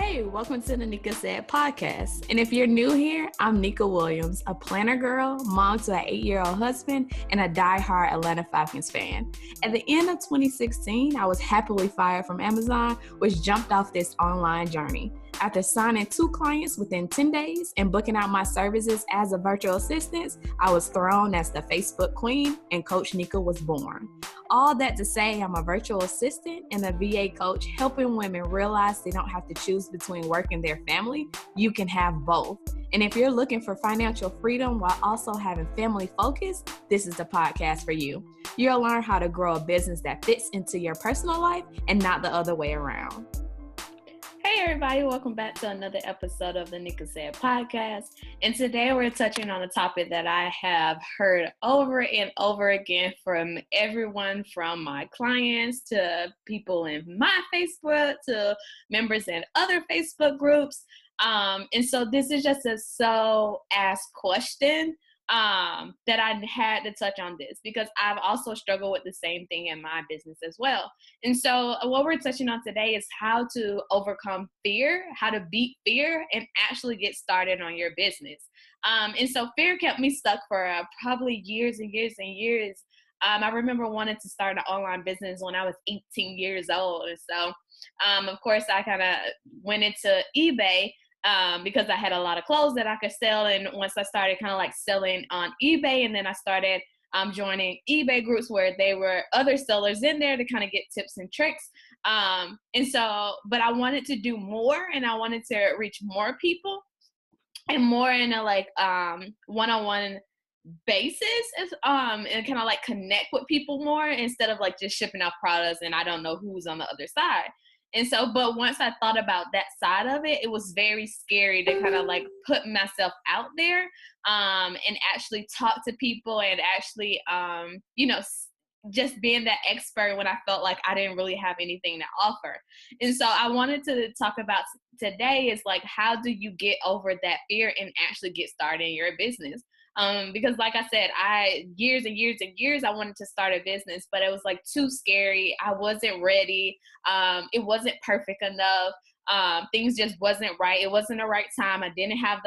Hey, welcome to the Neka Said podcast. And if you're new here, I'm Neka Williams, a planner girl, mom to an 8-year-old husband, and a diehard Atlanta Falcons fan. At the end of 2016, I was happily fired from Amazon, which jumped off this online journey. After signing 2 clients within 10 days and booking out my services as a virtual assistant, I was thrown as the Facebook queen, and Coach Neka was born. All that to say, I'm a virtual assistant and a VA coach helping women realize they don't have to choose between work and their family. You can have both. And if you're looking for financial freedom while also having family focus, this is the podcast for you. You'll learn how to grow a business that fits into your personal life and not the other way around. Hey everybody, welcome back to another episode of the Neka Said podcast. And today we're touching on a topic that I have heard over and over again from everyone, from my clients to people in my Facebook to members in other Facebook groups. And so this is just a so asked question that I had to touch on this because I've also struggled with the same thing in my business as well. And so what we're touching on today is how to overcome fear, how to beat fear, and actually get started on your business. And so fear kept me stuck for probably years and years and years. I remember wanting to start an online business when I was 18 years old. And so, of course, I kind of went into eBay because I had a lot of clothes that I could sell. And once I started kind of like selling on eBay, and then I started joining eBay groups where there were other sellers in there to kind of get tips and tricks. And so, but I wanted to do more, and I wanted to reach more people and more in a like one-on-one basis, and kind of like connect with people more instead of like just shipping out products and I don't know who's on the other side. And so, but once I thought about that side of it, it was very scary to kind of like put myself out there and actually talk to people and actually, just being that expert when I felt like I didn't really have anything to offer. And so I wanted to talk about today is like, how do you get over that fear and actually get started in your business? Because like I said, years and years and years, I wanted to start a business, but it was like too scary. I wasn't ready. It wasn't perfect enough. Things just wasn't right. It wasn't the right time. I didn't have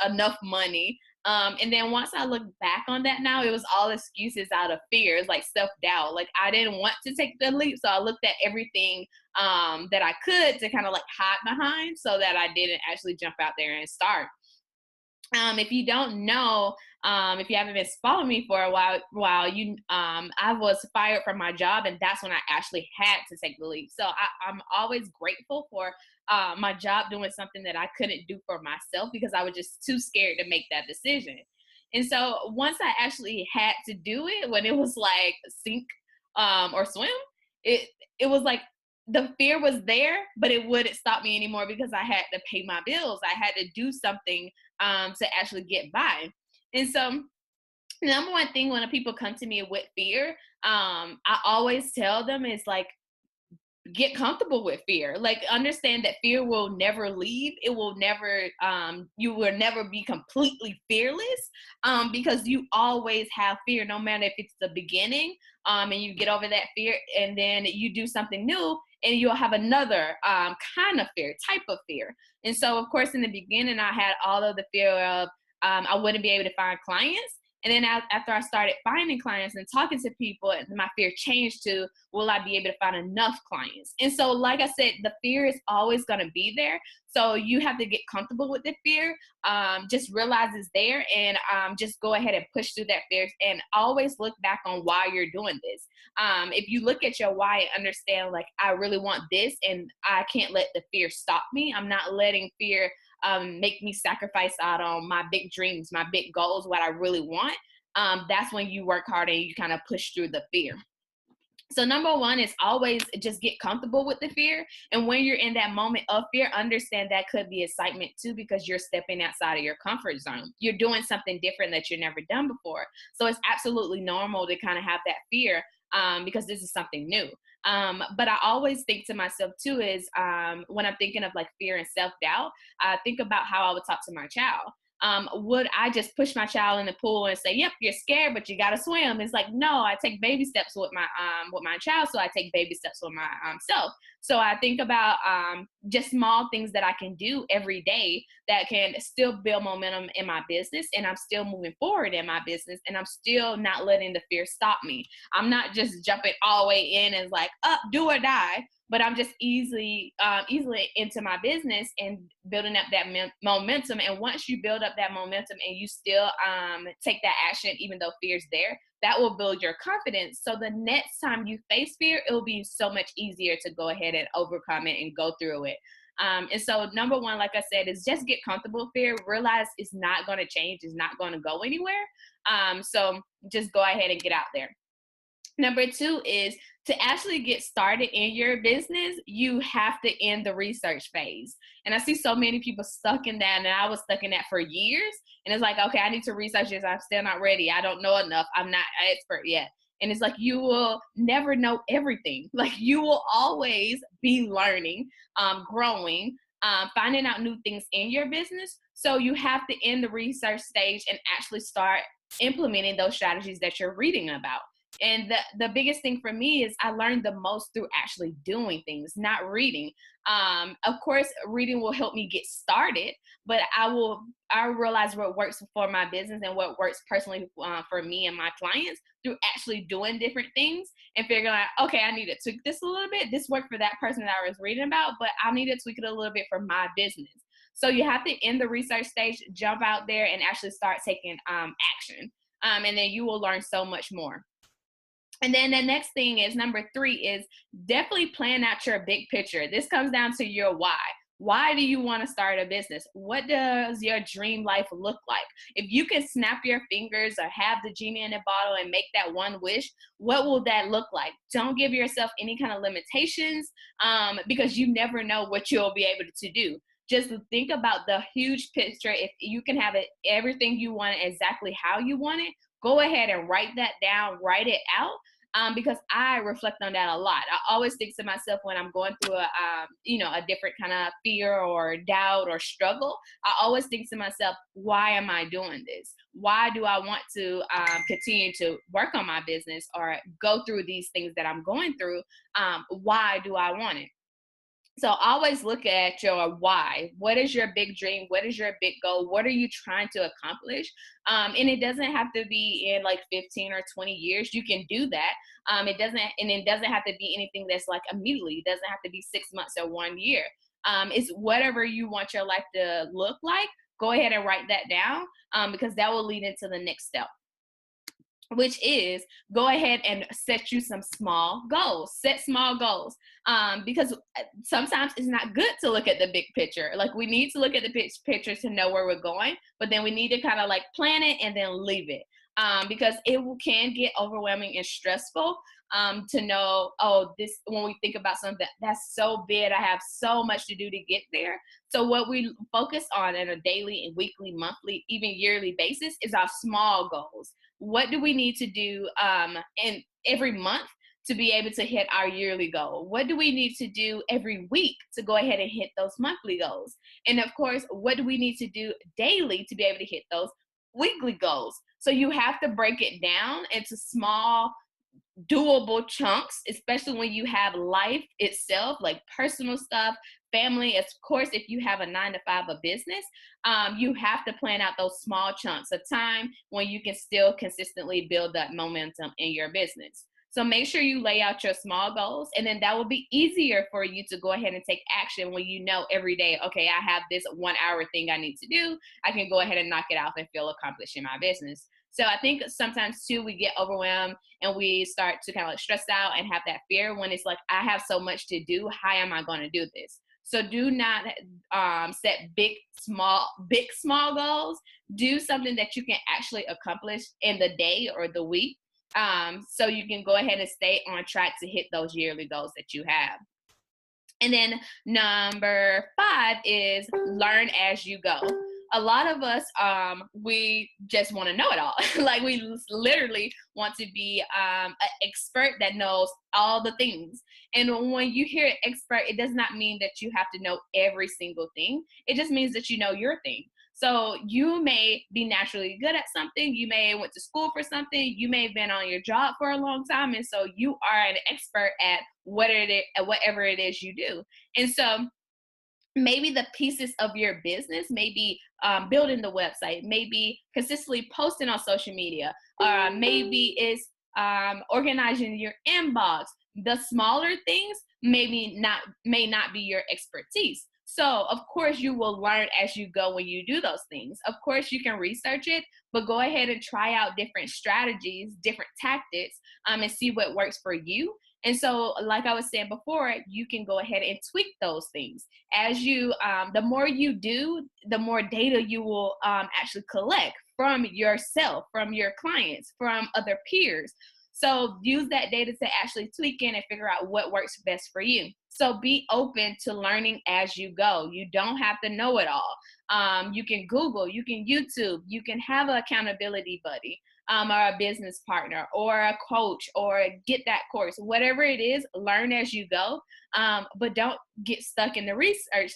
enough money. And then once I look back on that now, it was all excuses out of fear. It's like self-doubt. Like I didn't want to take the leap. So I looked at everything that I could to kind of like hide behind so that I didn't actually jump out there and start. If you don't know, if you haven't been following me for a while, I was fired from my job, and that's when I actually had to take the leap. So I'm always grateful for my job doing something that I couldn't do for myself because I was just too scared to make that decision. And so once I actually had to do it, when it was like sink or swim, it was like the fear was there, but it wouldn't stop me anymore because I had to pay my bills. I had to do something to actually get by. And so the number one thing when people come to me with fear, I always tell them is like, get comfortable with fear. Like understand that fear will never leave. It will never, you will never be completely fearless because you always have fear, no matter if it's the beginning and you get over that fear and then you do something new and you'll have another kind of fear, type of fear. And so of course in the beginning I had all of the fear of I wouldn't be able to find clients. And then after I started finding clients and talking to people, my fear changed to, will I be able to find enough clients? And so, like I said, the fear is always going to be there. So you have to get comfortable with the fear. Just realize it's there and just go ahead and push through that fear and always look back on why you're doing this. If you look at your why and understand, like, I really want this and I can't let the fear stop me. I'm not letting fear make me sacrifice out on my big dreams, my big goals, what I really want. That's when you work hard and you kind of push through the fear. So number one is always just get comfortable with the fear. And when you're in that moment of fear, understand that could be excitement too, because you're stepping outside of your comfort zone. You're doing something different that you've never done before. So it's absolutely normal to kind of have that fear because this is something new. But I always think to myself too is when I'm thinking of like fear and self-doubt, I think about how I would talk to my child. Would I just push my child in the pool and say, yep, you're scared, but you got to swim? It's like, no, I take baby steps with my child. So I take baby steps with my self. So I think about just small things that I can do every day that can still build momentum in my business, and I'm still moving forward in my business, and I'm still not letting the fear stop me. I'm not just jumping all the way in and like, up, do or die, but I'm just easily into my business and building up that momentum. And once you build up that momentum and you still take that action, even though fear's there, that will build your confidence. So the next time you face fear, it will be so much easier to go ahead and overcome it and go through it. And so number one, like I said, is just get comfortable with fear. Realize it's not going to change. It's not going to go anywhere. So just go ahead and get out there. Number two is to actually get started in your business, you have to end the research phase. And I see so many people stuck in that, and I was stuck in that for years. And it's like, okay, I need to research this. I'm still not ready. I don't know enough. I'm not an expert yet. And it's like, you will never know everything. Like, you will always be learning, growing, finding out new things in your business. So you have to end the research stage and actually start implementing those strategies that you're reading about. And the biggest thing for me is I learned the most through actually doing things, not reading. Of course, reading will help me get started, but I realize what works for my business and what works personally for me and my clients through actually doing different things and figuring out, okay, I need to tweak this a little bit. This worked for that person that I was reading about, but I need to tweak it a little bit for my business. So you have to end the research stage, jump out there and actually start taking action. And then you will learn so much more. And then the next thing is number three is definitely plan out your big picture. This comes down to your why. Why do you want to start a business? What does your dream life look like? If you can snap your fingers or have the genie in a bottle and make that one wish, what will that look like? Don't give yourself any kind of limitations because you never know what you'll be able to do. Just think about the huge picture. If you can have it, everything you want exactly how you want it, go ahead and write that down, write it out. Because I reflect on that a lot. I always think to myself when I'm going through a different kind of fear or doubt or struggle, I always think to myself, why am I doing this? Why do I want to continue to work on my business or go through these things that I'm going through? Why do I want it? So always look at your why. What is your big dream? What is your big goal? What are you trying to accomplish? And it doesn't have to be in like 15 or 20 years. You can do that. It doesn't have to be anything that's like immediately. It doesn't have to be 6 months or 1 year. It's whatever you want your life to look like. Go ahead and write that down because that will lead into the next step, which is go ahead and set you some small goals. Set small goals because sometimes it's not good to look at the big picture. Like we need to look at the big picture to know where we're going, but then we need to kind of like plan it and then leave it because it can get overwhelming and stressful to know, when we think about something that's so big, I have so much to do to get there. So what we focus on a daily and weekly, monthly, even yearly basis is our small goals. What do we need to do in every month to be able to hit our yearly goal? What do we need to do every week to go ahead and hit those monthly goals? And of course, what do we need to do daily to be able to hit those weekly goals? So you have to break it down into small, doable chunks, especially when you have life itself, like personal stuff, family. Of course, if you have a 9-to-5 a business, you have to plan out those small chunks of time when you can still consistently build that momentum in your business. So make sure you lay out your small goals, and then that will be easier for you to go ahead and take action when you know every day, okay, I have this 1 hour thing I need to do. I can go ahead and knock it out and feel accomplished in my business. So I think sometimes too, we get overwhelmed and we start to kind of like stress out and have that fear when it's like, I have so much to do. How am I going to do this? So do not set big, small goals. Do something that you can actually accomplish in the day or the week. So you can go ahead and stay on track to hit those yearly goals that you have. And then number 5 is learn as you go. A lot of us, we just want to know it all. Like we literally want to be an expert that knows all the things. And when you hear expert, it does not mean that you have to know every single thing. It just means that you know your thing. So you may be naturally good at something. You may have went to school for something. You may have been on your job for a long time. And so you are an expert at whatever it is you do. And so maybe the pieces of your business, maybe building the website, maybe consistently posting on social media, maybe it's organizing your inbox. The smaller things may not be your expertise. So of course you will learn as you go when you do those things. Of course you can research it, but go ahead and try out different strategies, different tactics, and see what works for you. And so, like I was saying before, you can go ahead and tweak those things. As you, the more you do, the more data you will actually collect from yourself, from your clients, from other peers. So use that data to actually tweak in and figure out what works best for you. So be open to learning as you go. You don't have to know it all. You can Google, you can YouTube, you can have an accountability buddy, or a business partner or a coach, or get that course. Whatever it is, learn as you go, but don't get stuck in the research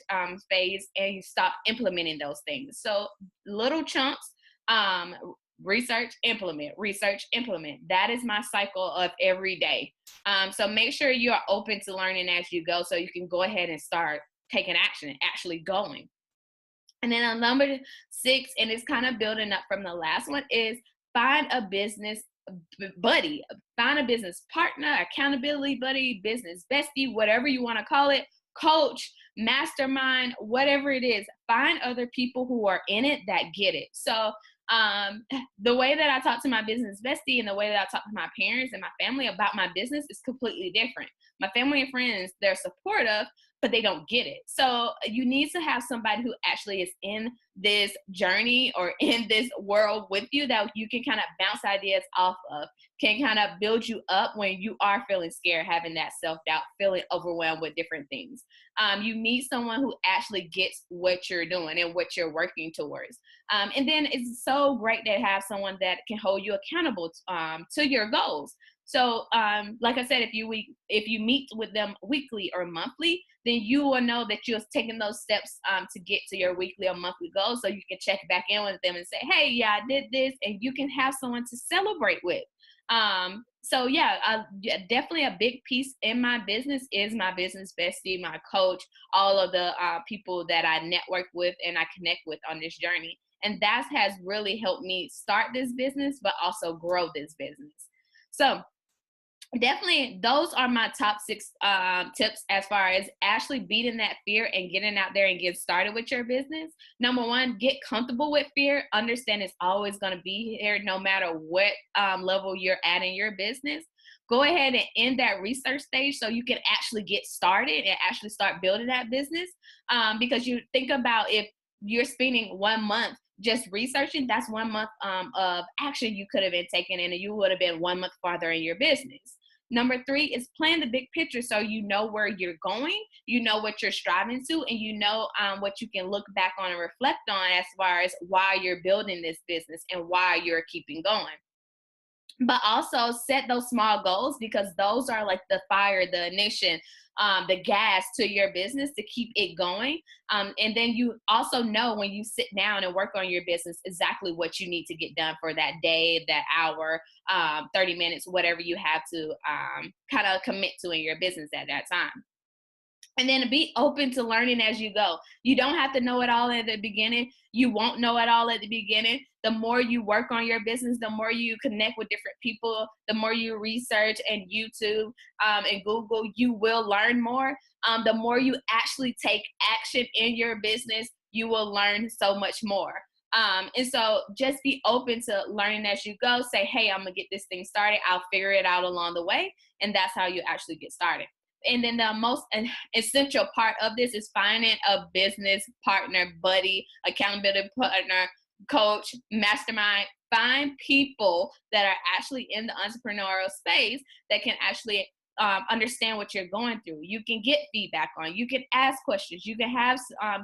phase and you stop implementing those things. So little chunks, research, implement, research, implement. That is my cycle of every day. So make sure you are open to learning as you go so you can go ahead and start taking action and actually going. And then on number 6, and it's kind of building up from the last one, is find a business buddy, find a business partner, accountability buddy, business bestie, whatever you want to call it, coach, mastermind, whatever it is. Find other people who are in it that get it. So the way that I talk to my business bestie and the way that I talk to my parents and my family about my business is completely different. My family and friends, they're supportive, but they don't get it. So you need to have somebody who actually is in this journey or in this world with you that you can kind of bounce ideas off of, can kind of build you up when you are feeling scared, having that self-doubt, feeling overwhelmed with different things. You need someone who actually gets what you're doing and what you're working towards. And then it's so great to have someone that can hold you accountable to your goals. So like I said, if you meet with them weekly or monthly, then you will know that you're taking those steps to get to your weekly or monthly goals. So you can check back in with them and say, hey, yeah, I did this. And you can have someone to celebrate with. So yeah, definitely a big piece in my business is my business bestie, my coach, all of the people that I network with and I connect with on this journey. And that has really helped me start this business, but also grow this business. So definitely those are my top 6 tips as far as actually beating that fear and getting out there and get started with your business. Number 1, get comfortable with fear. Understand it's always going to be here no matter what level you're at in your business. Go ahead and end that research stage so you can actually get started and actually start building that business. Because you think about, if you're spending 1 month just researching, that's 1 month of action you could have been taking, and you would have been 1 month farther in your business. Number 3 is plan the big picture so you know where you're going, you know what you're striving to, and you know what you can look back on and reflect on as far as why you're building this business and why you're keeping going. But also set those small goals, because those are like the fire, the ignition, the gas to your business to keep it going. And then you also know when you sit down and work on your business exactly what you need to get done for that day, that hour, 30 minutes, whatever you have to kind of commit to in your business at that time. And then be open to learning as you go. You don't have to know it all at the beginning. You won't know it all at the beginning. The more you work on your business, the more you connect with different people, the more you research and YouTube and Google, you will learn more. The more you actually take action in your business, you will learn so much more. And so just be open to learning as you go. Say, hey, I'm going to get this thing started. I'll figure it out along the way. And that's how you actually get started. And then the most essential part of this is finding a business partner, buddy, accountability partner, coach, mastermind. Find people that are actually in the entrepreneurial space that can actually understand what you're going through. You can get feedback on. You can ask questions. You can have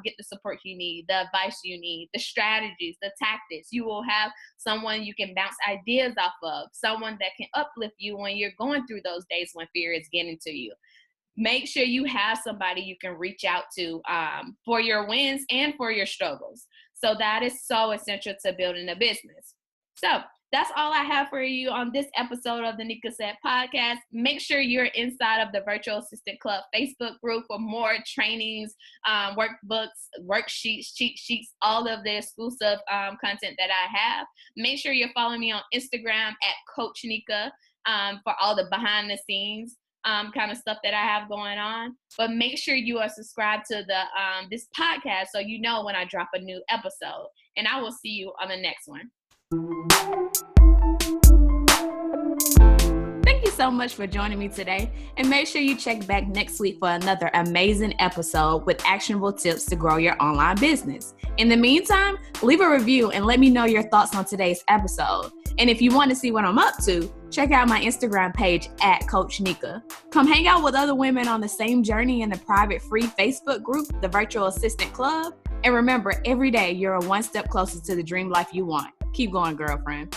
get the support you need, the advice you need, the strategies, the tactics. You will have someone you can bounce ideas off of, someone that can uplift you when you're going through those days when fear is getting to you. Make sure you have somebody you can reach out to for your wins and for your struggles. So that is so essential to building a business. So that's all I have for you on this episode of the Neka Said podcast. Make sure you're inside of the Virtual Assistant Club Facebook group for more trainings, workbooks, worksheets, cheat sheets, all of the exclusive content that I have. Make sure you're following me on Instagram at Coach Neka for all the behind the scenes kind of stuff that I have going on. But make sure you are subscribed to the this podcast so you know when I drop a new episode. And I will see you on the next one. Thank you so much for joining me today, and make sure you check back next week for another amazing episode with actionable tips to grow your online business. In the meantime, leave a review and let me know your thoughts on today's episode. And if you want to see what I'm up to, check out my Instagram page at Coach Neka. Come hang out with other women on the same journey in the private free Facebook group, the Virtual Assistant Club. And remember, every day you're one step closer to the dream life you want. Keep going, girlfriend.